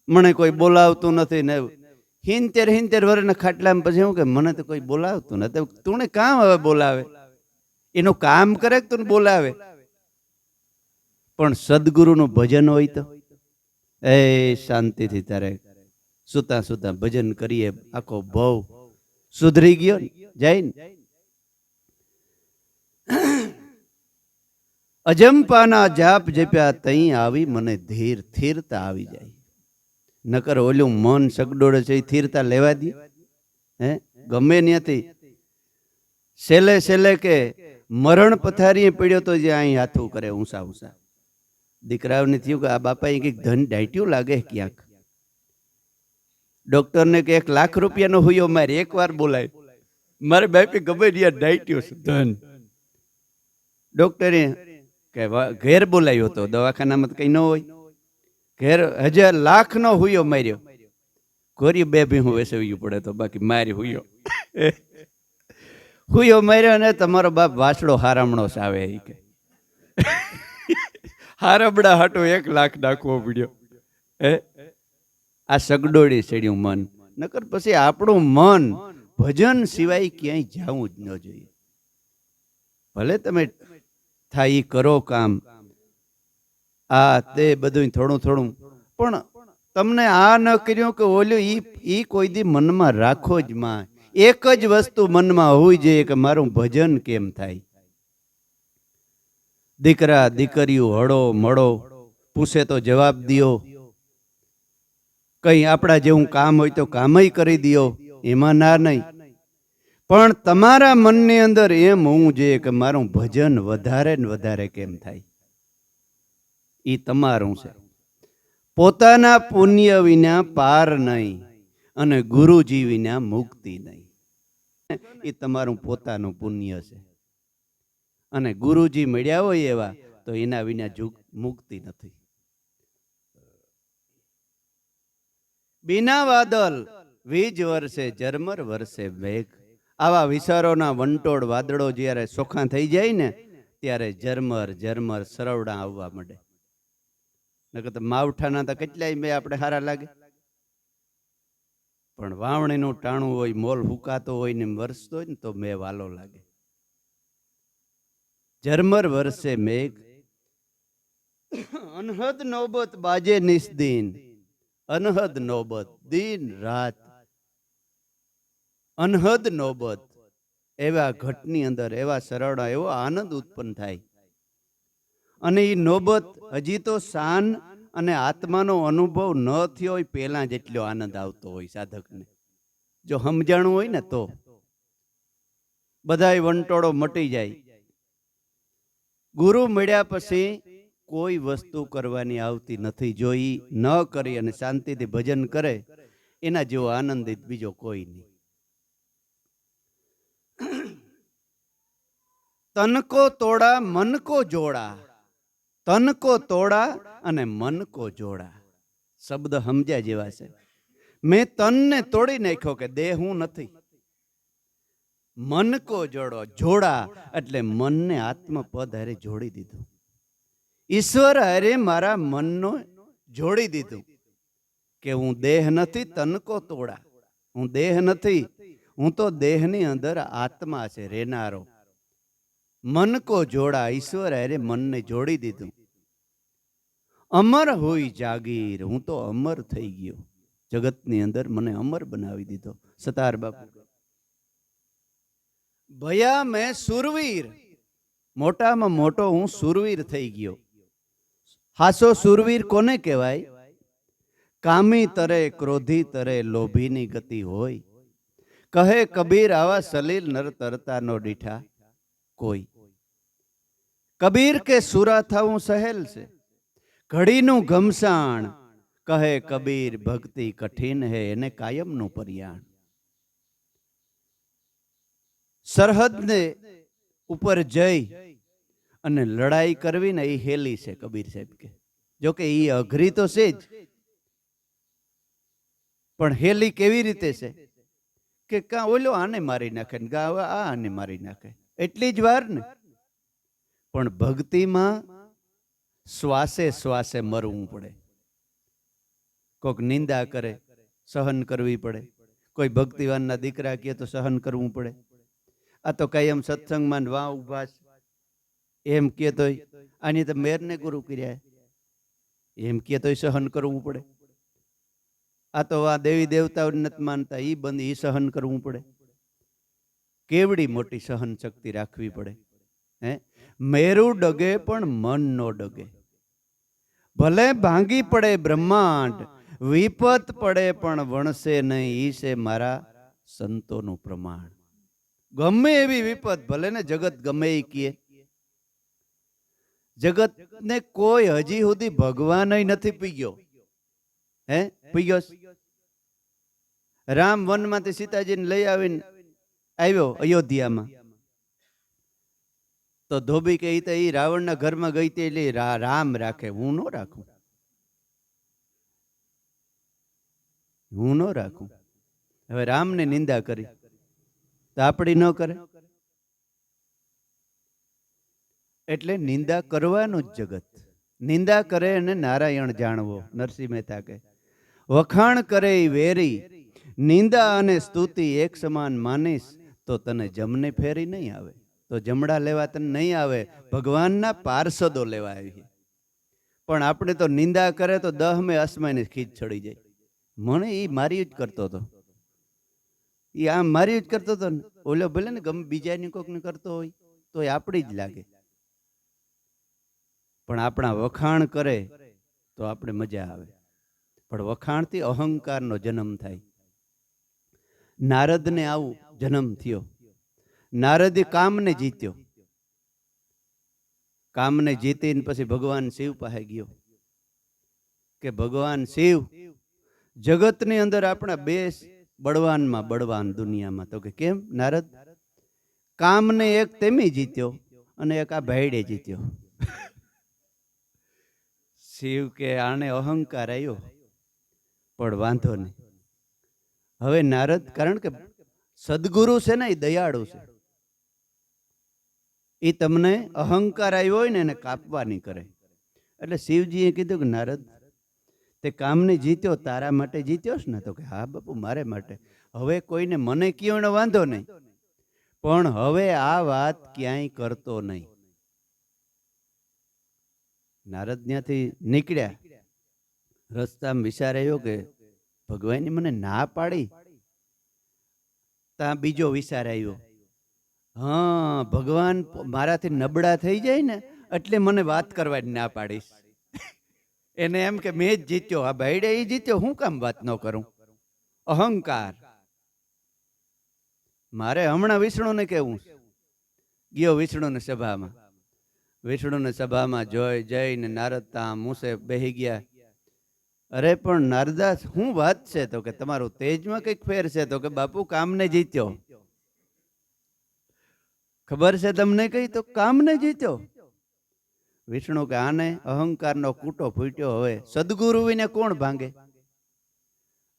મને કોઈ બોલાવતું નથી ને 70 વર્ષના ખાટલામાં પછી હું કે મને તો કોઈ બોલાવતું નથી. તું કામ હવે બોલાવે, એનું કામ કરે કે તું બોલાવે. પણ સદગુરુનું ભજન હોય તો એ શાંતિથી તારે સુતા સુતા ભજન કરીએ, આખો ભવ સુધરી ગયો જાય ને. અજંપાના જાપ જપ્યા તઈ આવી મને ધીર થીરતા આવી જાય. નકર ઓલું મન સગડોળે છે એ થીરતા લેવા દે? હે ગમે ત્યાંથી છેલ્લે છેલ્લે કે મરણ પથારીએ પડ્યો તો જે અહીં હાથું કરે ઊંસા ઊંસા. દીકરાઓને થયું કે આ બાપાએ કંઈક ધન ડાટ્યું લાગે ક્યાંક. ડોક્ટરને કે 1 લાખ રૂપિયાનો હુયો મારે એકવાર બોલાય, મારે બાપે ગમે ત્યાં ડાટ્યું છે ધન. ડોક્ટરે કે ઘેર બોલાયો હતો, દવાખાનામાં કઈ ન હોય. ઘેર 1000 લાખનો હુયો માર્યો. ઘોરી 2 ભીહું વેસવ્યું પડે તો બાકી મારી હુયો હુયો માર્યો ને તમારો બાપ વાસડો હારામણો સાવે કે હારબડા હાટો 1 લાખ નાખવો પડ્યો. આ સગડોળી ચડ્યું મન. નકર પછી આપણું મન ભજન સિવાય ક્યાંય જવું જ ન જોઈએ. ભલે તમે થાય કરો કામ, આ તે બધું થોડું થોડું, પણ તમને આ ન કર્યું કે ઓલું ઈ કોઈ દી મનમાં રાખો જ માં. એક જ વસ્તુ મનમાં હોવી જોઈએ કે મારું ભજન કેમ થાય. દીકરા દીકરીઓ હળો મળો પૂછે તો જવાબ દિયો. કઈ આપણા જેવું કામ હોય તો કામય કરી દિયો, એમાં ના નહીં. પણ તમારા મનની અંદર એમ હોવું જોઈએ કે મારું ભજન વધારે ને વધારે કેમ થાય. ઈ તમારું છે. પોતાના પુણ્ય વિના પાર નહીં અને ગુરુજી વિના મુક્તિ નહીં. એ તમારું પોતાનું પુણ્ય છે. અને ગુરુજી મળ્યા હોય એવા તો એના વિના મુક્તિ નથી. બીના વાદળ વીજ વરસે ઝરમર વરસે મેઘ. આવા વિચારોના વંટોળ વાદળો જ્યારે સોખા થઈ જાય ને ત્યારે ઝરમર ઝરમર સરવડા આવવા માંડે. નકર તો માવઠાના તો કેટલાય મેં આપણે સારા લાગે, પણ વાવણીનું ટાણું હોય, મોલ હુકાતો હોય ને વરસતો હોય ને તો મેં વાલો લાગે. ઝરમર વરસે મેઘ, અનહદ નોબત બાજે નિસ્દિન. અનહદ નોબત, દિન રાત અનહદ નોબત. એવા ઘટની અંદર એવા સરળા એવો આનંદ ઉત્પન્ન થાય. અને એ નોબત હજી તો શાન અને આત્માનો અનુભવ ન થયો હોય પહેલા જેટલો આનંદ આવતો હોય સાધકને. જો સમજાણું હોય ને તો બધાય વંટોળો મટી જાય. ગુરુ મળ્યા પછી કોઈ વસ્તુ કરવાની આવતી નથી. જો ઈ ન કરી અને શાંતિથી ભજન કરે એના જેવો આનંદિત બીજો કોઈ નહીં. તન કો તોડા મન કો જોડા, તન કો તોડા અને મન કો જોડા. શબ્દ સમજ્યા જેવા છે. મેં તનને તોડી નાખ્યો કે દેહ હું નથી. મન કો જોડો, જોડા એટલે મનને આત્મપદ હારે જોડી દીધું. ઈશ્વર હારે મારા મનનો જોડી દીધું કે હું દેહ નથી. તન કો તોડા, હું દેહ નથી, હું તો દેહની અંદર આત્મા છે રેનારો. મન કો જોડા, ઈશ્વર હારે મનને જોડી દીધું. અમર હોય જાગીર, હું તો અમર થઈ ગયો. જગતની અંદર મને અમર બનાવી દીધો. સતાર બાપુ. ભયા મેં સુરવીર, મોટામાં મોટો હું સુરવીર થઈ ગયો. હાસો સુરવીર કોને કહેવાય? કામી તરે, ક્રોધી તરે, લોભીની ગતિ હોય. કહે કબીર આવા સલીલ નર તરતા નો દીઠા કોઈ. કબીર કે સુરા થવું સહેલ છે, ઘડીનું ઘમસાણ. કહે કબીર ભક્તિ કઠિન હે, એને કાયમનું પર્યાણ. સરહદને ઉપર જઈ અને લડાઈ કરવી ને એ હેલી છે કબીર સાહેબ કે. જોકે એ અઘરી તો છે જ, પણ હેલી કેવી રીતે છે કે કા ઓલો આને મારી નાખે ને કા આ આને મારી નાખે એટલી જ વાર ને. પણ ભક્તિમાં શ્વાસે શ્વાસે મરવું પડે. કોઈક નિંદા કરે, સહન કરવી પડે. કોઈ ભક્તિવાનના દીકરા કહે તો સહન કરવું પડે. આ તો કઈ એમ સત્સંગમાં વાહ ઉભા એમ કહે તોય આની તો મેરને ગુરુ કર્યા એમ કહે તોય સહન કરવું પડે. આ તો આ દેવી દેવતાઓ નથી માનતા એ બંધ, એ સહન કરવું પડે. કેવડી મોટી સહન શક્તિ રાખવી પડે. હે, મેરુ ડગે પણ મન નો ડગે. ભલે ભાંગી પડે બ્રહ્માંડ, વિપત પડે પણ વણસે નહીં, ઈ છે મારા સંતોનું પ્રમાણ. ગમે એવી વિપત, ભલે ને જગત ગમે એ કીએ, જગત ને કોઈ હજી સુધી ભગવાન નથી પીગ્યો. હે, પીગ્યો? રામ વનમાંથી સીતાજીને લઈ આવીને આવ્યો અયોધ્યામાં, તો ધોબી કે ઈ રાવણના ઘરમાં ગઈ તે એટલે રામ રાખે, હું ન રાખું, હું ન રાખું. હવે રામને નિંદા કરી તો આપણી ન કરે. એટલે નિંદા કરવાનું જ જગત. નિંદા કરે અને નારાયણ જાણવો. નરસિંહ મહેતા કહે, વખાણ કરે વેરી, નિંદા અને સ્તુતિ એક સમાન માનીશ તો તને જમને ફેરી નહીં આવે. તો જમડા લેવા તને નહીં આવે, ભગવાનના પાર્ષદો લેવા આવી. પણ આપણે તો નિંદા કરે તો 10મે આસમાને ખીજ ચડી જાય. મને એ મારી જ કરતો હતો, એ આમ મારી જ કરતો હતો. ઓલો ભલે ને ગમે બીજાની કોકને કરતો હોય તો એ આપણી જ લાગે, પણ આપણા વખાણ કરે તો આપણે મજા આવે. પણ વખાણથી અહંકારનો જન્મ થાય. નારદને આવું જન્મ થયો. નારદે કામને જીત્યો. કામને જીતીને પછી ભગવાન શિવ પાસે ગયો કે ભગવાન શિવ, જગતની અંદર આપણા બે બળવાનમાં બળવાન દુનિયામાં. તો કે કેમ નારદ? કામને એક તેમી જીત્યો અને એક આ ભાઈડે જીત્યો. શિવ કે આને અહંકાર આવ્યો, પણ વાંધો નહીં. હવે નારદ, કારણ કે સદગુરુ છે ને એ દયાળુ છે, એ તમને અહંકાર આવ્યો હોય ને એને કાપવા નહીં કરે. એટલે શિવજીએ કીધું કે નારદ, તે કામને જીત્યો તારા માટે જીત્યો છે ને? તો કે હા બાપુ, મારે માટે. હવે કોઈને મને કયો એનો વાંધો નહીં, પણ હવે આ વાત ક્યાંય કરતો નહીં. નારદ ત્યાંથી નીકળ્યા. રસ્તામાં વિચાર આવ્યો કે ભગવાને મને ના પાડી. ત્યાં બીજો વિચાર આવ્યો, હા ભગવાન મારાથી નબળા થઈ જાય ને એટલે મને વાત કરવાની ના પાડીશ. એને એમ કે મેં જ જીત્યો, આ ભાઈડે એ જીત્યો, હું કામ વાત ન કરું? અહંકાર. મારે હમણાં વિષ્ણુને કેવું. ગયો વિષ્ણુની સભામાં. વિષ્ણુની સભામાં જોઈ જઈને નારદ ત્યાં મૂસે બેહી ગયા. અરે પણ નારદાસ શું વાત છે? તો કે તમારું તેજમાં કઈક ફેર છે. તો કે બાપુ કામને જીત્યો. ખબર છે તમને કઈ? તો કામને જીત્યો. વિષ્ણુ કે આને અહંકારનો કૂટો ફૂટ્યો, હવે સદગુરુ વિને કોણ ભાંગે?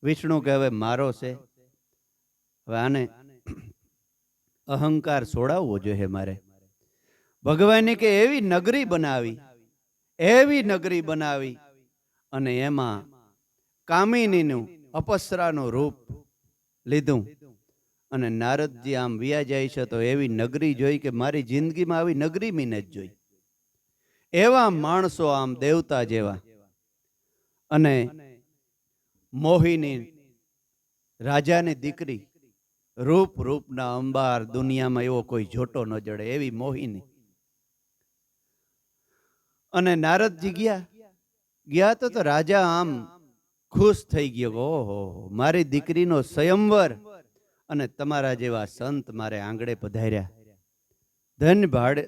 વિષ્ણુ કે હવે મારો છે, હવે આને અહંકાર છોડાવવો જોઈએ મારે. ભગવાને કે એવી નગરી બનાવી, એવી નગરી બનાવી અને એમાં કામિનીનું અપસરાનું રૂપ લીધું. અને નારદજી આમ વિયા જાય છે તો એવી નગરી જોઈ કે મારી જિંદગીમાં આવી નગરી મીને જ જોઈ. એવા માણસો આમ દેવતા જેવા. અને મોહિની રાજાની દીકરી, રૂપ રૂપના અંબાર, દુનિયામાં એવો કોઈ જોટો ન જડે એવી મોહિની. અને નારદજી ગયા તો રાજા આમ ખુશ થઈ ગયો. ઓહો, મારી દીકરીનો સ્વયંવર અને તમારા જેવા સંત મારે આંગણે પધાર્યા. ધન ભાડે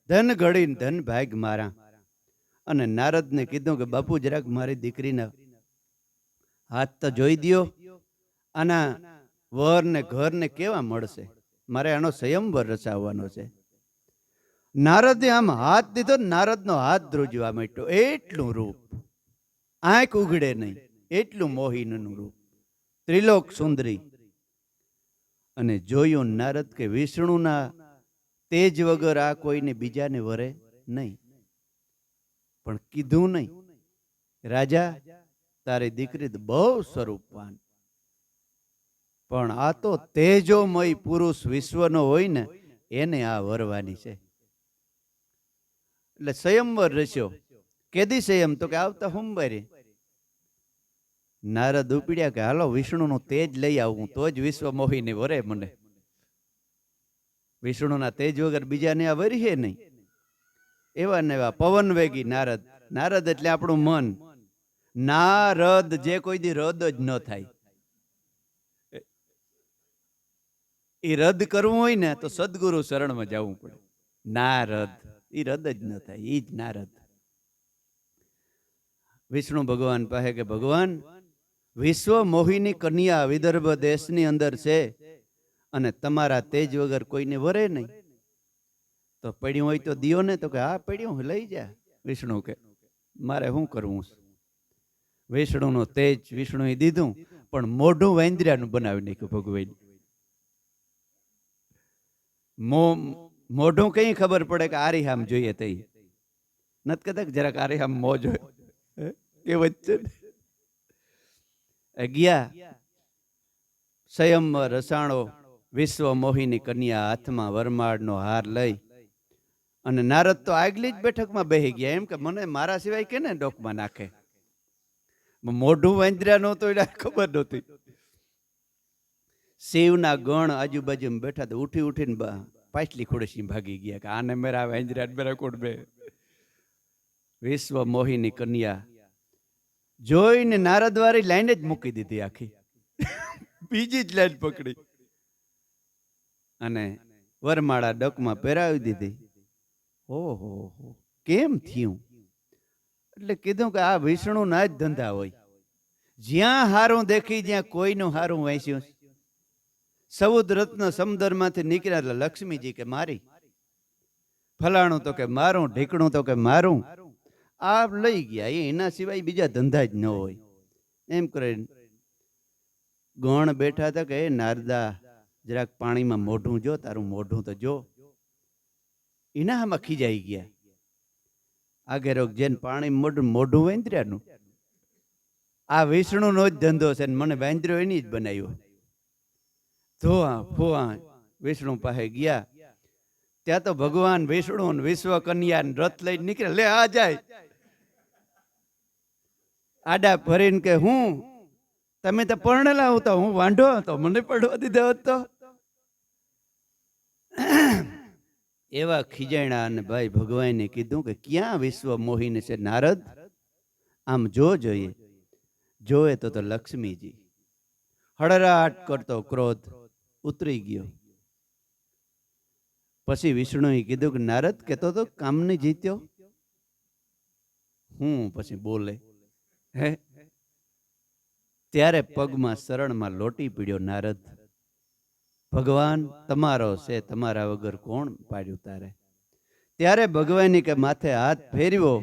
ધન ઘડીને ધન ભાગ મારા. અને નારદને કીધું કે બાપુ જરાક મારી દીકરીના હાથ તો જોઈ દ્યો, આના વર ને ઘર ને કેવા મળશે, મારે આનો સ્વયંવર રચાવવાનો છે. નારદે આમ હાથ દીધો, નારદનો હાથ ધ્રુજવા માંડ્યો. એટલું રૂપ, આંખ ઉઘડે નહીં એટલું મોહિનીનું રૂપ, ત્રિલોક સુંદરી. અને જોયું નારદ કે વિષ્ણુના તેજ વગર આ કોઈને બીજાને વરે નહીં. પણ કીધું નહીં. રાજા તારી દીકરી તો બહુ સ્વરૂપવાન, પણ આ તો તેજોમય પુરુષ વિશ્વનો હોય ને એને આ વરવાની છે. એટલે સ્વયંવર રસ્યો. કેદી સંયમ? તો કે આવતા સોમવારે. નારદ ઉપડ્યા કે હાલો વિષ્ણુનું તેજ લઈ આવું તો જ વિશ્વ મોહીને વરે મને. વિષ્ણુના તેજ વગર બીજાને આ વરીએ નહીં. એવા ને એવા પવન વેગી નારદ. નારદ એટલે આપણું મન. નારદ જે કોઈ દી રદ જ ન થાય. એ રદ કરવું હોય ને તો સદગુરુ શરણમાં જવું પડે. નારદ એ રદ જ ન થાય, એ જ નારદ. વિષ્ણુ ભગવાન પાસે કે ભગવાન, વિશ્વ મોહિની કન્યા વિદર્ભ દેશની અંદર છે અને તમારા તેજ વગર કોઈને વરે નહીં. તો પડ્યું હોય તો દિયો ને? તો કે હા પડ્યું, લઈ જા. વિષ્ણુ કે મારે શું કરવું? વિષ્ણુનું તેજ વિષ્ણુએ દીધું, પણ મોઢું વાંદરાનું બનાવી નાખ્યું ભગવાન. મોઢું કઈ ખબર પડે કે આરીહામ જોઈએ તઈ નથી કહેતા જરાક આરીહામ મોજ હોય કે વચ્ચે ગયા સંયમમાં રસાણો. વિશ્વ મોહિની કન્યા હાથમાં વરમાળનો હાર લઈ અને નારદ તો આગલી જ બેઠકમાં બેસી ગયા. એમ કે મને મારા સિવાય કેને ડોકમાં નાખે. મોઢું વાંદરા નહોતું એટલે ખબર નહોતી. શિવના ગણ આજુબાજુ બેઠા તો ઉઠી ઉઠીને પાછલી ખોડસી ભાગી ગયા કે આને મેરા વાંદરા મેરા કોટ બે. વિશ્વ મોહિની કન્યા જોઈને નારદ વાળી લાઈન જ મૂકી દીધી આખી. બીજી જ લાઈન પકડી અને વરમાળા ડકમાં પહેરાવી દીધી. ઓહો કેમ થયું? એટલે કીધું કે આ વિષ્ણુ ના જ ધંધા હોય. જ્યાં હારું દેખી, જ્યાં કોઈનું હારું વાંચ્યું. સૌદ રત્ન સમુદ્રમાંથી નીકળ્યા એટલે લક્ષ્મીજી કે મારી, ફલાણું તો કે મારું, ઢીકણું તો કે મારું. આ લઈ ગયા. એના સિવાય બીજા ધંધા જ ન હોય. એમ કરીને ગણ બેઠા હતા કે નારદા જરાક પાણીમાં મોઢું જો, તારું મોઢું તો જો. એના આમાં ખીજાઈ ગયા. આગે રોગ જેને પાણી મોઢું વાંદરાનું. આ વિષ્ણુનો જ ધંધો છે ને મને વાંદરો એની જ બનાવ્યો. ધોવા ફોવા વિષ્ણુ પાસે ગયા. ત્યાં તો ભગવાન વિષ્ણુ વિશ્વ કન્યા રથ લઈને નીકળે. લે આ જાય આડા ભરીને કે હું તમે તો પરણેલા હોતા, હું વાંઢો તો મને પડવા દીધા હોત તો. એવા ખીજાણા. અને ભાઈ ભગવાને કીધું કે ક્યાં વિશ્વ મોહિની છે નારદ? આમ જો જોઈએ. જોવે તો લક્ષ્મીજી. હળરાટ કરતો ક્રોધ ઉતરી ગયો. પછી વિષ્ણુએ કીધું કે નારદ કહેતો તો કામની જીત્યો. હું પછી બોલે હે? ત્યારે પગમાં શરણમાં લોટી પીડ્યો નારદ. ભગવાન તમારો છે, તમારા વગર કોણ પાડ્યું તારે? ત્યારે ભગવાને કે માથે હાથ ફેરવ્યો.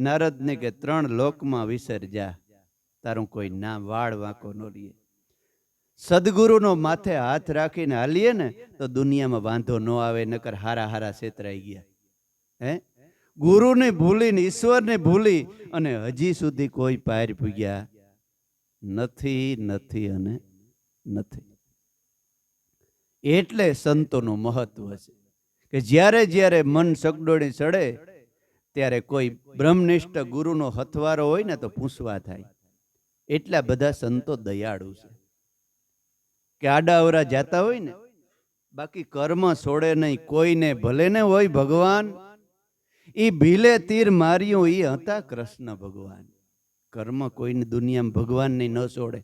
નારદને કે 3 લોકમાં વિસર જા, તારું કોઈ નામ વાળ વાંકો ન રહીએ. સદગુરુનો માથે હાથ રાખીને હાલીએ ને તો દુનિયામાં વાંધો ન આવે. નકર હારા હારા છેતરાઈ ગયા. હે ગુરુને ભૂલીને ઈશ્વરને ભૂલી અને હજી સુધી કોઈ પાર પૂગ્યા નથી નથી અને નથી. એટલે સંતોનું મહત્વ છે કે જ્યારે જ્યારે મન સગડોળી ચડે ત્યારે કોઈ બ્રહ્મનિષ્ઠ ગુરુનો હથવારો હોય ને તો પૂછવા થાય. એટલા બધા સંતો દયાળુ છે કે આડા અવરા જાતા હોય ને, બાકી કર્મ છોડે નહીં. કોઈને ભલે ને હોય ભગવાન, ઈ ભીલે તીર માર્યું ઈ હતા કૃષ્ણ ભગવાન. કર્મ કોઈને દુનિયામાં ભગવાનને ન છોડે.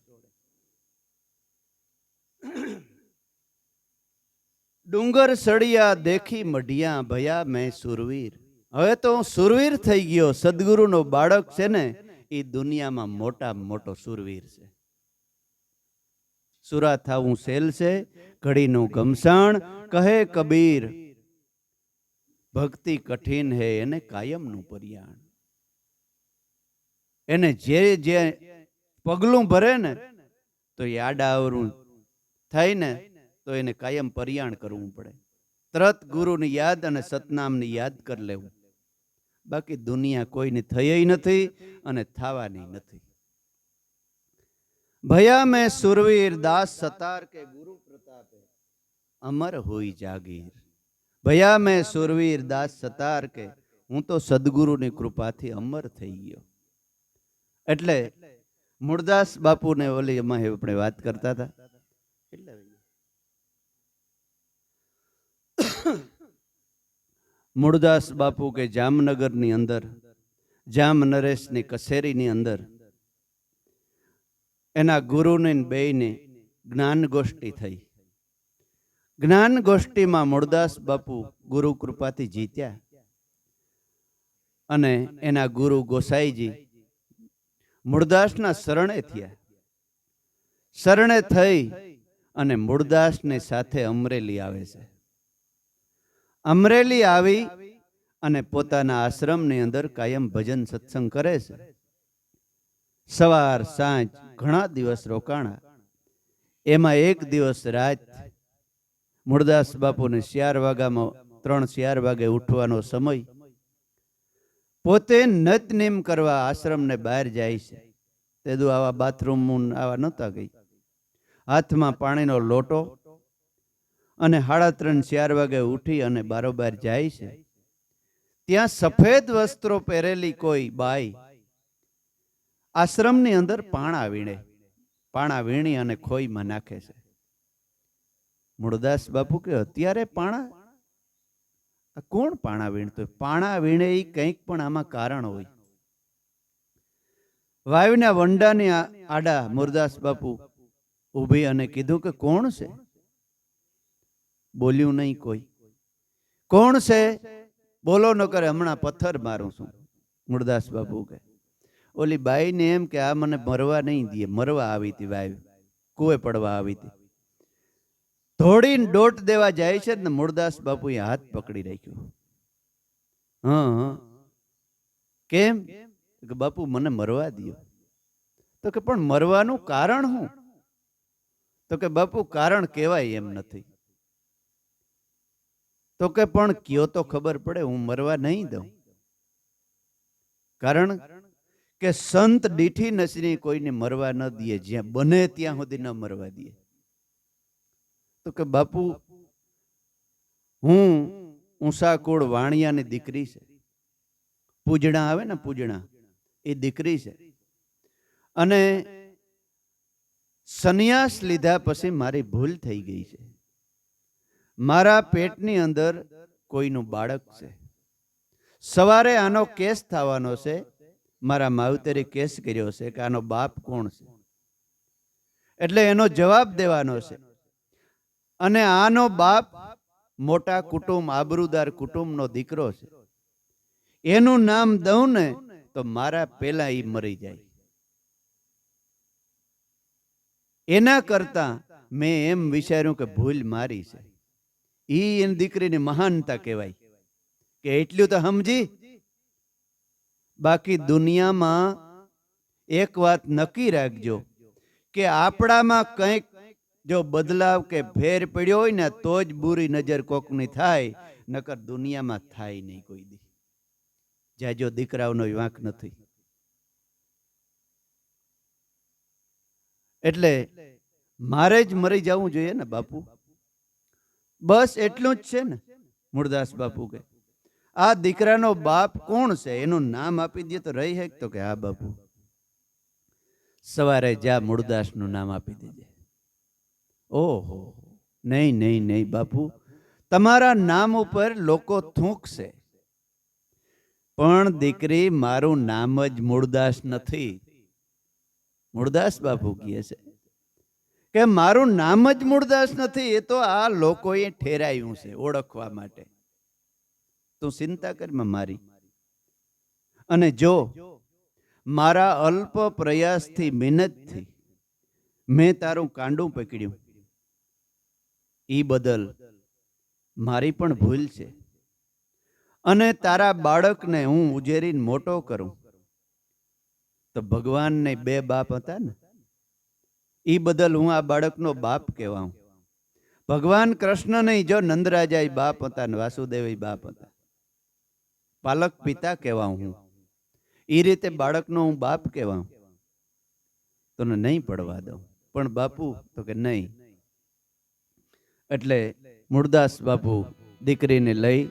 ડુંગર સળિયા દેખી મઢિયા ભયા મેં સુરવીર. હવે તો હું સુરવીર થઈ ગયો. સદગુરુનો બાળક છે ને એ દુનિયામાં મોટામાં મોટો સુરવીર છે. સુરા થાવું સેલ છે, ઘડીનું ગમસાણ કહે કબીર. ભક્તિ કઠિન હે એને કાયમનું પર્યાણ. એને જે જે પગલું ભરે ને તો એ આડાઅવરું થાય ને તો એને કાયમ પર્યાણ કરવું પડે. તરત ગુરુની યાદ અને સતનામની યાદ કરી લેવું. બાકી દુનિયા કોઈની થઈ નથી અને થવાની નથી. ભયા મેં સુરવીર દાસ સતાર કે ગુરુ પ્રતાપે અમર હોય જાગીર. ભયા મેં સુરવીર દાસ સતાર કે હું તો સદગુરુની કૃપાથી અમર થઈ ગયો. એટલે મૂળદાસ બાપુને ઓલી એમાં આપણે વાત કરતા હતા. મૂળદાસ બાપુ કે જામનગરની અંદર જામ નરેશની કસેરીની અંદર એના ગુરુને બેયને જ્ઞાન ગોષ્ઠી થઈ. જ્ઞાન ગોષ્ઠીમાં મૂળદાસ બાપુ ગુરુ કૃપાથી જીત્યા અને એના ગુરુ ગોસાઈજી મૂળદાસના શરણે થયા. શરણે થઈ અને મૂળદાસને સાથે અમરેલી આવે છે. અમરેલી આવી અને પોતાના આશ્રમની અંદર કાયમ ભજન સત્સંગ કરે છે. સવાર સાંજ ઘણા દિવસ રોકાણા. એમાં એક દિવસ રાત મૂળદાસ બાપુને 4 વાગ્યામાં 3-4 વાગે ઉઠવાનો સમય. પોતે નતનેમ કરવા આશ્રમને બહાર જાય છે. તેદુ આવા બાથરૂમ આવા નહોતા ગઈ. હાથમાં પાણીનો લોટો અને 3:30-4 વાગે ઉઠી અને બારોબાર જાય છે. ત્યાં સફેદ વસ્ત્રો પહેરેલી કોઈ બાઈ આશ્રમની અંદર પાણા વીણી અને ખોઈમાં નાખે છે. મૂળદાસ બાપુ કે અત્યારે પાણા? કોણ પાણા વીણતો? પાણા વીણે એ કંઈક પણ આમાં કારણ હોય. વાયુના વંડાની આડા મૂળદાસ બાપુ ઊભી અને કીધું કે કોણ છે? બોલ્યું નહીં કોઈ. કોણ છે? બોલો ન કરે, હમણાં પથ્થર મારું છું. મૂળદાસ બાપુ કે ઓલી બાઈને એમ કે આ મને મરવા નહીં દે. મરવા આવી હતી વાયુ, કુએ પડવા આવી હતી. ધોડીને દોટ દેવા જાય છે ને મૂળદાસ બાપુએ હાથ પકડી રાખ્યો. હા કેમ? કે બાપુ મને મરવા દો. તો કે પણ મરવાનું કારણ શું? તો કે બાપુ કારણ કહેવાય એમ નથી. તો કે પણ કયો તો ખબર પડે, હું મરવા નહીં દઉં. કારણ કે સંત દીઠી નસરી કોઈને મરવા ન દે, જ્યાં બને ત્યાં સુધી ન મરવા દે. તો કે બાપુ હું ઊંસાકુળ વાણિયાની દીકરી છે. પૂજણા આવે ને, પૂજણા એ દીકરી છે. અને સંન્યાસ લીધા પછી મારી ભૂલ થઈ ગઈ છે. મારા પેટની અંદર કોઈનું બાળક છે. સવારે આનો કેસ થવાનો છે. મારા માવતરે કેસ કર્યો છે કે આનો બાપ કોણ છે, એટલે એનો જવાબ દેવાનો છે. અને આનો બાપ મોટા કુટુંબ, આબરૂદાર કુટુંબનો દીકરો છે. એનું નામ દઉં ને તો મારા પેલા એ મરી જાય. એના કરતા મેં એમ વિચાર્યું કે ભૂલ મારી છે. એની દીકરીની મહાનતા કહેવાય કે એટલું તો સમજી. બાકી દુનિયામાં એક વાત નક્કી રાખજો કે આપણામાં કંઈક જો બદલાવ કે ફેર પડ્યો હોય ને તો જ બુરી નજર કોકની થાય, નકર દુનિયામાં થાય નહીં કોઈ દી. જાજો દીકરાઓનો વાંક નથી. એટલે મારે જ મરી જવું જોઈએ ને બાપુ, બસ એટલું જ છે ને. મૂળદાસ બાપુ કે આ દીકરાનો બાપ કોણ છે એનું નામ આપી દે તો રહી હે? તો કે હા બાપુ. સવારે જા મૂળદાસનું નામ આપી દેજે. ઓહો, નહીં નહીં નહીં બાપુ, તમારા નામ ઉપર લોકો થૂંકશે, પણ દીકરી મારું નામ જ મૂળદાસ નથી. મૂળદાસ બાપુ કહે છે કે મારું નામ જ મૂળદાસ નથી. એ તો આ લોકોએ ઠેરાયું છે ઓળખવા માટે. તું ચિંતા કરમાં મારી. અને જો મારા અલ્પ પ્રયાસથી, મહેનતથી મેં તારું કાંડું પકડ્યું, ઈ બદલ મારી પણ ભૂલ છે. અને તારા બાળકને હું ઉજેરીને મોટો કરું તો ભગવાનને 2 બાપ હતા ને, ઈ બદલ હું આ બાળકનો બાપ કહેવાઉં. ભગવાન કૃષ્ણ નહીં, જો નંદરાજા બાપ હતા ને વાસુદેવ બાપ હતા, પાલક પિતા કહેવાઉં હું. એ રીતે બાળકનો હું બાપ કહેવાઉં. તને નહીં પડવા દઉં. પણ બાપુ તો કે નહીં. એટલે મૂળદાસ બાપુ દીકરીને લઈ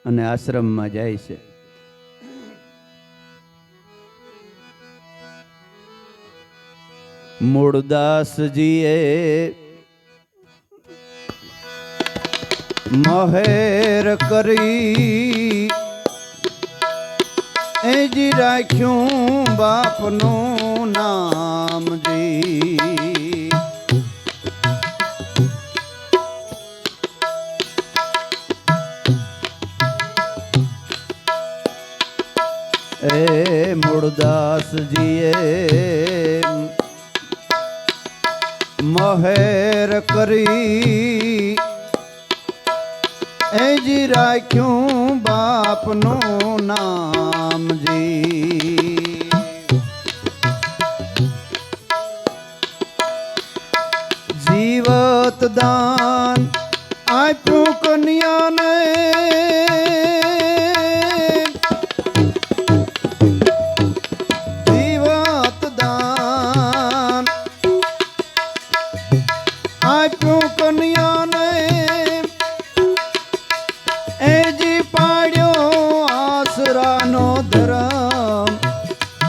અને આશ્રમમાં જાય છે. મૂળદાસજીએ મહેર કરી એજી રાખ્યું બાપનું નામજી. એ મૂળદાસજીએ મહેર કરી એજી રાખ્યું બાપનું નામજી. જીવત દાન આપ્યું કન્યાને જીવત દાન આપ્યું કન્યાને એજી પાડ્યો આસરાનો ધરમ.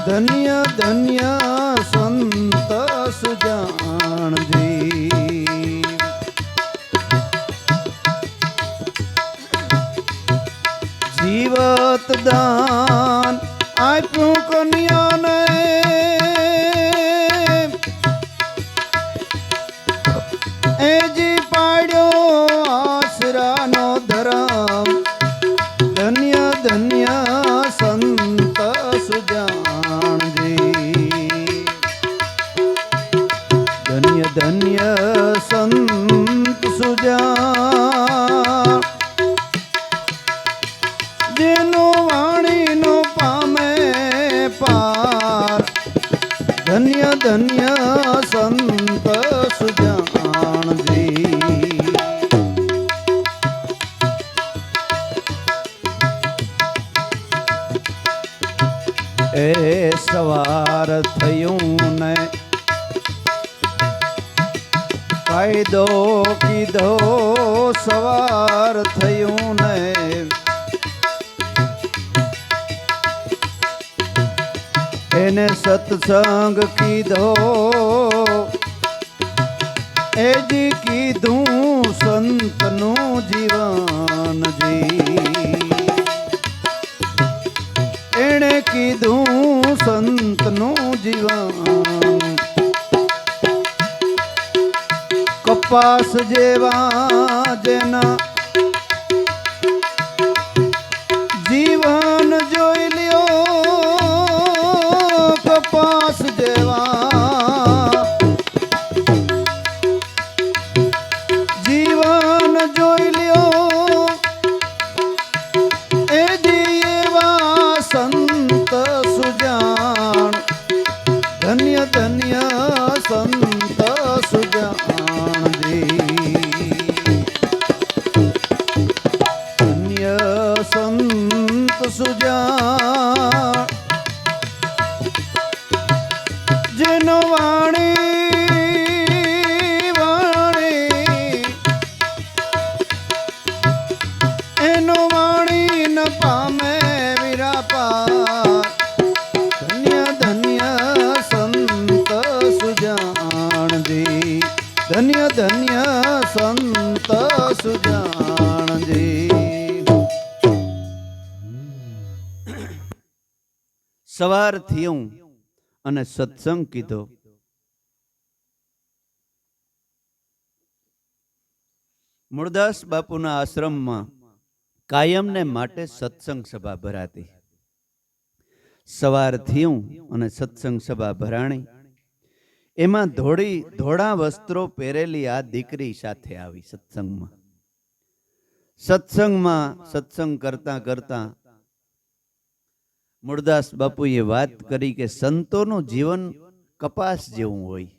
ધન્ય ધન્ય સંત સુજાણજી. જીવત દાન આપ્યું કન્યાને એજી પાડ્યો આસરાનો ધરમ. ધન્ય ધન્ય સંત સુજાણજી. ધન્ય ધન્ય સંત સુજાણ જેનો વાણીનો પામે પાર. ધન્ય ધન્ય સંત સુજાણજી. એ સવાર થયું ને કાયદો કીધો. સવાર થયું ને એને સત્સંગ કીધો. એજી કીધું સંતનું જીવનજી. એણે કીધું સંતનું જીવન. કપાસ જેવા જેના જીવન જોઈ લ્યો. કપાસ જેવા જીવન જોઈ લ્યો. એ એવા સંત સુજાણ. ધન્ય ધન્ય સંત સુજાણજી. ધન્ય સંત સુજાણ જેનો વાણી એનો વાણી ન પામે વિરાપાર. ધન્ય ધન્ય સંત સુજાણજી. ધન્ય ધન્ય સંત સુજાણજી. સવાર થયું અને સત્સંગ કીધો. મૂળદાસ બાપુના આશ્રમમાં કાયમને માટે સત્સંગ સભા ભરાતી. સવાર થયું અને સત્સંગ સભા ભરાણી. એમાં ધોળા વસ્ત્રો પહેરેલી આ દીકરી સાથે આવી સત્સંગમાં. સત્સંગ કરતા કરતા મૂળદાસ બાપુએ વાત કરી કે સંતોનું જીવન કપાસ જેવું હોય.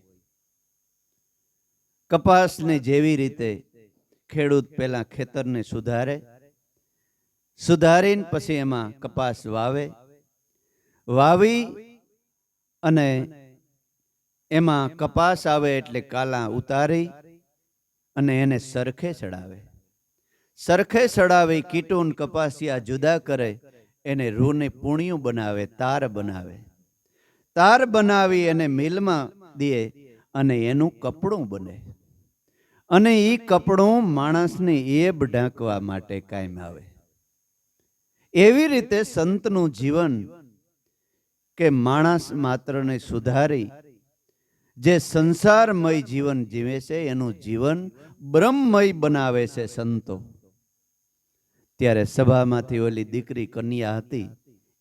કપાસને જેવી રીતે ખેડૂત પહેલા ખેતરને સુધારીને પછી એમાં કપાસ વાવી અને એમાં કપાસ આવે એટલે કાલા ઉતારી અને એને સરખે ચડાવે. સરખે ચડાવી કીટુન કપાસિયા જુદા કરે, એને રૂને પૂણિયું બનાવે, તાર બનાવે. તાર બનાવી એને મિલમાં દે અને એનું કપડું બને. અને એ કપડું માણસને એબ ઢાંકવા માટે કાયમ આવે. એવી રીતે સંતનું જીવન કે માણસ માત્રને સુધારી જે સંસારમય જીવન જીવે છે એનું જીવન બ્રહ્મમય બનાવે છે સંતો. ત્યારે સભામાંથી ઓલી દીકરી કન્યા હતી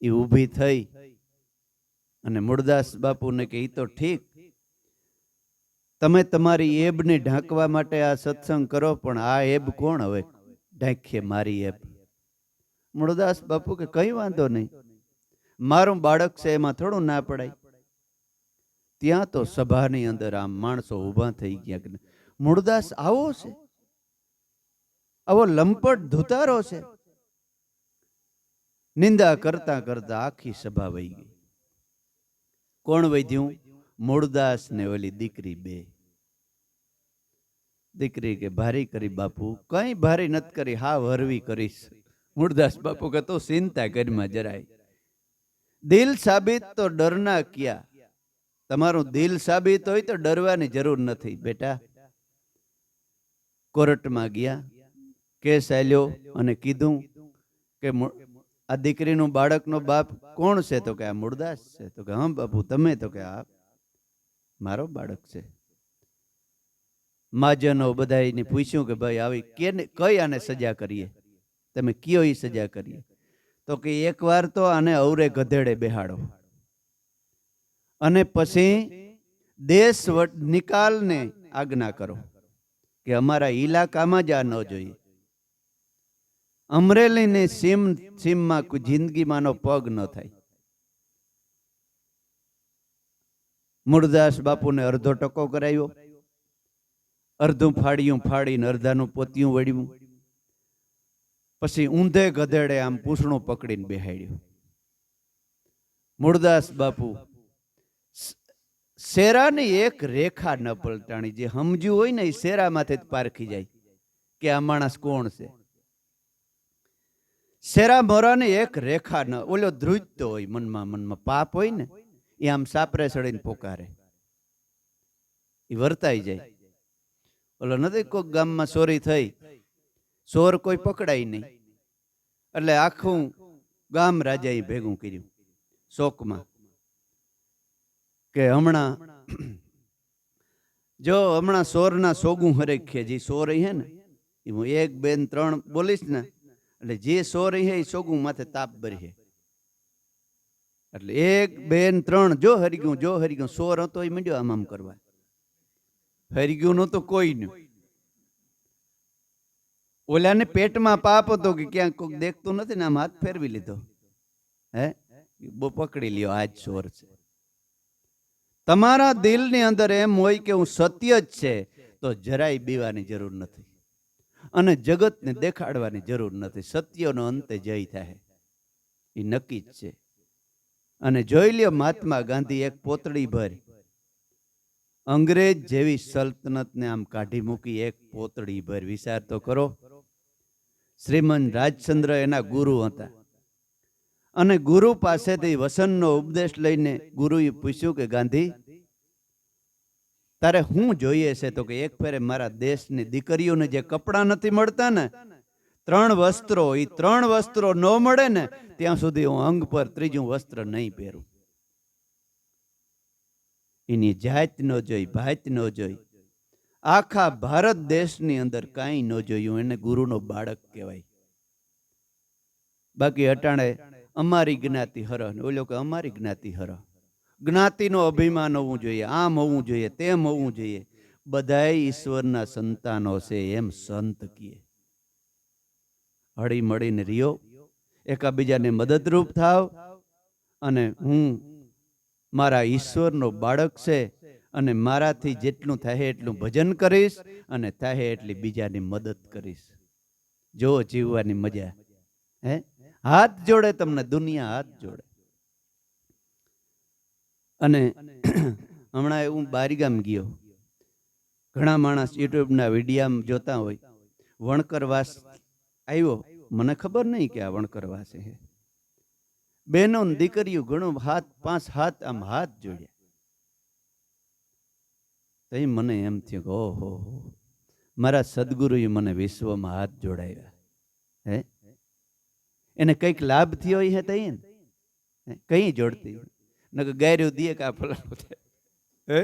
એ ઊભી થઈ અને મૂળદાસ બાપુને કે ઈ તો ઠીક, તમે તમારી એબને ઢાંકવા માટે આ સત્સંગ કરો, પણ આ એબ કોણ હવે ઢાંકીએ મારી એબ? મૂળદાસ બાપુ કે કઈ વાંધો નહીં, મારું બાળક છે એમાં થોડું ના પડાય. ત્યાં તો સભાની અંદર આમ માણસો ઊભા થઈ ગયા. મૂળદાસ આવો છે, આવો લંપટ ધુતારો છે. નિંદા કરતા કરતા આખી સભા વહી ગઈ. કોણ વૈધ્યું? મૂળદાસ ને ઓલી દીકરી બે. દીકરી કે ભારી કરી બાપુ. કઈ ભારી નથી કરી, હા વરવી કરીશ. મૂળદાસ બાપુ કે તો ચિંતા કરીમાં જરાય. દિલ સાબિત તો ડરના ક્યાં. તમારું દિલ સાબિત હોય તો ડરવાની જરૂર નથી બેટા. કોર્ટમાં ગયા, કેસ આલ્યો અને કીધું કે આ દીકરીનું બાળકનો બાપ કોણ છે? તો કે આ મૂળદાસ છે. તો કે હા બાપુ તમે? તો કે આ મારો બાળક છે. મહાજનો બધાને પૂછ્યું કે ભાઈ આવી કઈ આને સજા કરીએ? તમે કયો એ સજા કરીએ? તો કે એકવાર તો આને અવરે ગધેડે બેહાડો અને પછી દેશ નિકાલને આજ્ઞા કરો કે અમારા ઇલાકામાં જ આ ન જોઈએ. અમરેલીની સીમમાં કોઈ જિંદગીમાંનો પગ ન થાય. મૂળદાસ બાપુને અડધો ટકો કરાવ્યો, અડધું ફાડીને અડધાનું પોતિયું વળ્યું. પછી ઊંધે ગધેડે આમ પૂંછડું પકડીને બેહાડ્યું. મૂળદાસ બાપુ શેરાની એક રેખા ન પલટાણી. જે સમજ્યું હોય ને એ શેરામાંથી જ પારખી જાય કે આ માણસ કોણ છે. શેરા મોરાની એક રેખા ન, ઓલો ધ્રુજતો હોય મનમાં પાપ હોય ને એ આમ સાપરે ચડીને પોકારે, એ વર્તાઈ જાય. ઓલો નથી કોઈક ગામમાં ચોરી થઈ, ચોર કોઈ પકડાય નહીં એટલે આખું ગામ રાજાએ ભેગું કર્યું શોકમાં કે હમણાં ચોરના સોગું હરેખે. જે ચોર હે ને એ હું 1, 2, 3 બોલીશ ને એટલે જે ચોર હે એ સોગું માથે તાપ ભરી. એટલે 1, 2, 3 જો હરિગયું ચોર હતો એ મીડ્યો આમ કરવા. હરિગયું નહોતું કોઈ નહીં. ઓલાને પેટમાં પાપ હતો કે ક્યાંક કોઈક દેખતું નથી ને આમ હાથ ફેરવી લીધો. હે બહુ પકડી લ્યો, આજ ચોર છે. તમારા દિલની અંદર એમ હોય કે હું સત્ય જ છે તો જરાય બીવાની જરૂર નથી અને જગતને દેખાડવાની જરૂર નથી. સત્યનો અંતે જય થાય એ નક્કી જ છે. અને જોઈ લ્યો મહાત્મા ગાંધી એક પોતળી ભર અંગ્રેજ જેવી સલ્તનતને આમ કાઢી મૂકી. એક પોતળી ભર વિચાર તો કરો. શ્રીમંત રાજચંદ્ર એના ગુરુ હતા અને ગુરુ પાસેથી વસનનો ઉપદેશ લઈને ગુરુએ પૂછ્યું કે ગાંધી તારે શું જોઈએ છે? તો કે એક ફેરે મારા દેશની દીકરીઓને જે કપડાં નથી મળતા ને 3 વસ્ત્રો, એ 3 વસ્ત્રો ન મળે ને ત્યાં સુધી હું અંગ પર 3જું વસ્ત્ર નહીં પહેરું. એની જાત ન જોઈ, ભાત ન જોઈ, આખા ભારત દેશની અંદર કાંઈ ન જોયું. એને ગુરુનો બાળક કહેવાય. બાકી અટાણે અમારી જ્ઞાતિ હર, ઓલો કે અમારી જ્ઞાતિ હર. જ્ઞાતિનો અભિમાન હોવું જોઈએ, આમ હોવું જોઈએ, તેમ હોવું જોઈએ. બધાય ઈશ્વરના સંતાનો છે એમ સંત કહે. હળી મળીને રહ્યો, એકાબીજાને મદદરૂપ થાવ અને હું મારા ઈશ્વરનો બાળક છે અને મારાથી જેટલું થાય એટલું ભજન કરીશ અને થાય એટલી બીજાની મદદ કરીશ. જો જીવવાની મજા. હે હાથ જોડે તમને દુનિયા, હાથ જોડે. અને હમણાં હું બારીગામ ગયો, ઘણા માણસ યુટ્યુબના વિડીયામાં જોતા હોય, વણકરવાસ આવ્યો, મને ખબર નહીં કે આ વણકરવાસ છે. બહેનો ને દીકરીઓ ઘણો હાથ 5 હાથ આમ હાથ જોડ્યા. તો મને એમ થયું કે ઓહો, મારા સદગુરુએ મને વિશ્વમાં હાથ જોડાવ્યા. હે એને કંઈક લાભ થયો હે તઈ ને કઈ જોડતી ન ગાયરું દીએ કા ફલાણું હે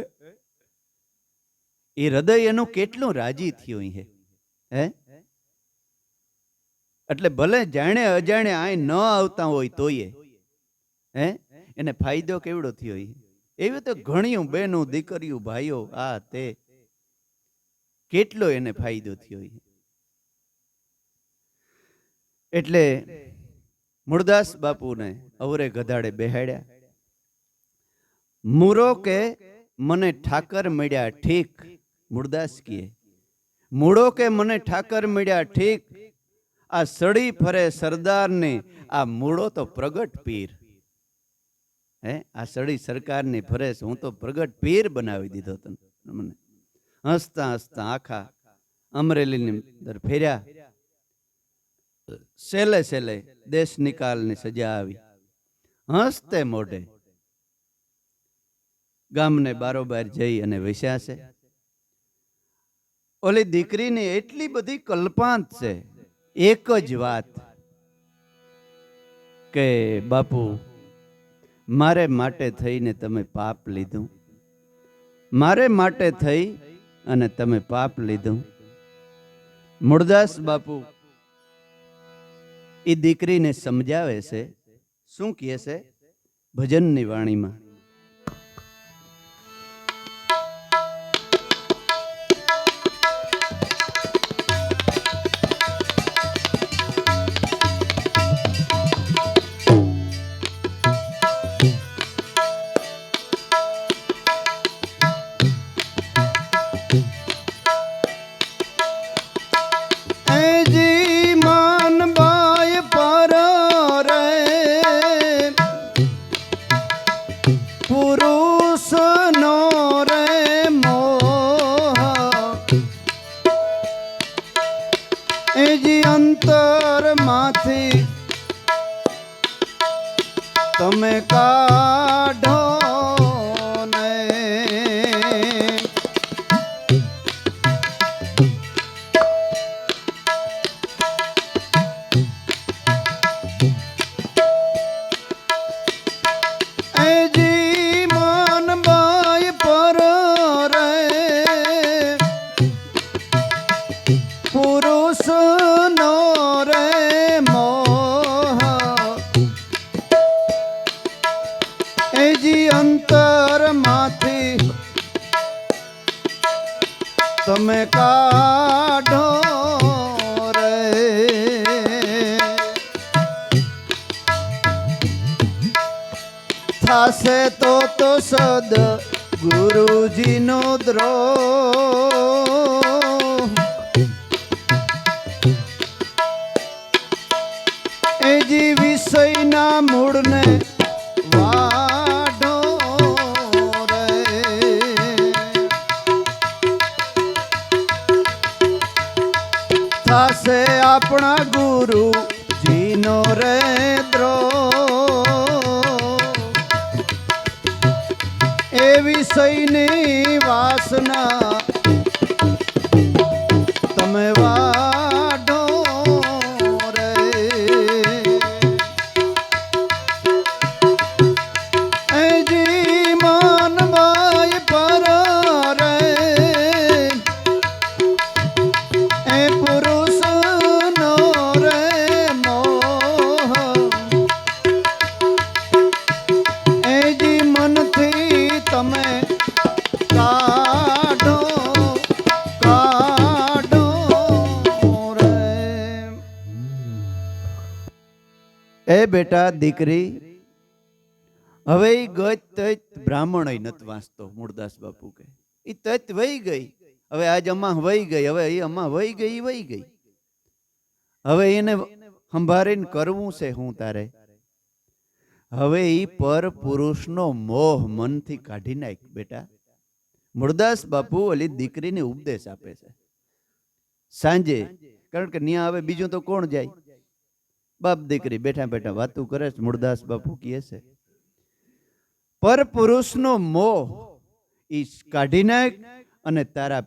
એ હૃદય એનું કેટલું રાજી થયું હે. હે એટલે ભલે જાણે અજાણે આય ન આવતા હોય તોય હે એને ફાયદો કેવડો થયો. એવી તો ઘણી બહેનો દીકરીઓ ભાઈઓ આ તે કેટલો એને ફાયદો થયો. એટલે મૂળદાસ બાપુને અવરે ગધાડે બેહાડ્યા. મૂરો કે મને ઠાકર મળ્યા ઠીક, મૂળદાસ કહે મૂળો કે મને ઠાકર મળ્યા ઠીક, આ સડી ફરે સરદારને આ મૂળો તો પ્રગટ પીર. હે આ સડી સરકારની ફરે છે, હું તો પ્રગટ પીર બનાવી દીધો તને. મને હસતા હસતા આખા અમરેલીની અંદર ફેર્યા. સેલે સેલે દેશ નિકાલની સજા આવી. હસતે મોઢે ગામને બારોબાર જઈ અને વસ્યા છે. ઓલી દીકરીની એટલી બધી કલ્પાંત છે, એક જ વાત કે બાપુ મારે માટે થઈને તમે પાપ લીધું, મારે માટે થઈ અને તમે પાપ લીધું. મૂળદાસ બાપુ એ દીકરીને સમજાવે છે. શું કહે છે ભજનની વાણીમાં? તમે કાઢો ને જીવન બાઈ પર રે પુરુષ નો રે અંતર માંથી તમે કાઢો રે. થાશે તો સદ ગુરુજીનો દ્રોહ, એજી વિષયના મૂળને થાશે આપણા ગુરુજીનો રે દ્રોહ, એ વિષયની વાસના તમે વાઢો રે. એ જીવન બાઈ પર રે એ પુરુષ નો રે મોહ, એ જી મનથી તમે કાઢો કાઢો રે. એ બેટા દીકરી હવે ઈ ગત તત બ્રાહ્મણ નથી વાંચતો. મૂળદાસ બાપુ કે ઈ તત વહી ગઈ, હવે આજ અમા વહી ગઈ, હવે એ અમા વહી ગઈ વહી ગઈ. હવે એને સંભાળીને કરવું છે હું તારે? હવે ઈ પર પુરુષનો મોહ મનથી કાઢી નાખ બેટા. મૂળદાસ બાપુ ઓલી દીકરીને ઉપદેશ આપે છે સાંજે, કારણ કે ન્યા હવે બીજું તો કોણ જાય? બાપ દીકરી બેઠા બેઠા વાતું કરે છે. મૂળદાસ બાપુ કહે છે, પર પુરુષનો મોહ ઈ કાઢી નાખ અને તારા